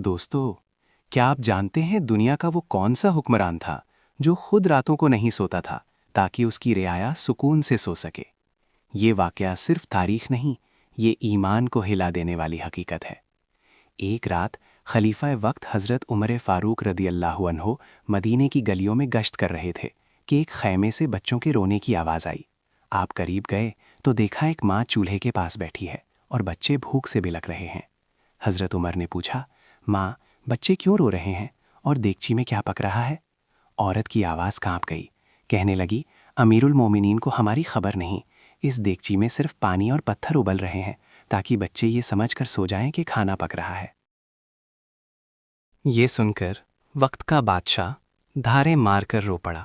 دوستو، کیا آپ جانتے ہیں دنیا کا وہ کون سا حکمران تھا جو خود راتوں کو نہیں سوتا تھا تاکہ اس کی رعایا سکون سے سو سکے؟ یہ واقعہ صرف تاریخ نہیں، یہ ایمان کو ہلا دینے والی حقیقت ہے۔ ایک رات خلیفہ وقت حضرت عمر فاروق رضی اللہ عنہ مدینے کی گلیوں میں گشت کر رہے تھے کہ ایک خیمے سے بچوں کے رونے کی آواز آئی۔ آپ قریب گئے تو دیکھا ایک ماں چولہے کے پاس بیٹھی ہے اور بچے بھوک سے بلک رہے ہیں۔ حضرت عمر نے پوچھا، ماں، بچے کیوں رو رہے ہیں اور دیگچی میں کیا پک رہا ہے؟ عورت کی آواز کانپ گئی، کہنے لگی، امیر المومنین کو ہماری خبر نہیں، اس دیگچی میں صرف پانی اور پتھر ابل رہے ہیں تاکہ بچے یہ سمجھ کر سو جائیں کہ کھانا پک رہا ہے۔ یہ سن کر وقت کا بادشاہ دھارے مار کر رو پڑا،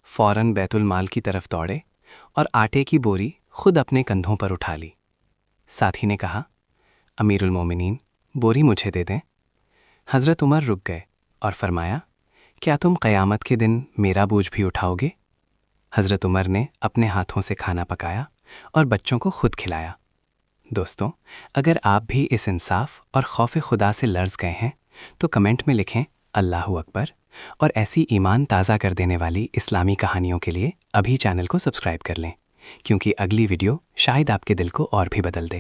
فوراً بیت المال کی طرف دوڑے اور آٹے کی بوری خود اپنے کندھوں پر اٹھا لی۔ ساتھی نے کہا، امیر المومنین، بوری مجھے دے دیں۔ حضرت عمر رک گئے اور فرمایا، کیا تم قیامت کے دن میرا بوجھ بھی اٹھاؤ گے؟ حضرت عمر نے اپنے ہاتھوں سے کھانا پکایا اور بچوں کو خود کھلایا۔ دوستوں، اگر آپ بھی اس انصاف اور خوف خدا سے لرز گئے ہیں تو کمنٹ میں لکھیں اللہ اکبر، اور ایسی ایمان تازہ کر دینے والی اسلامی کہانیوں کے لیے ابھی چینل کو سبسکرائب کر لیں، کیونکہ اگلی ویڈیو شاید آپ کے دل کو اور بھی بدل دے۔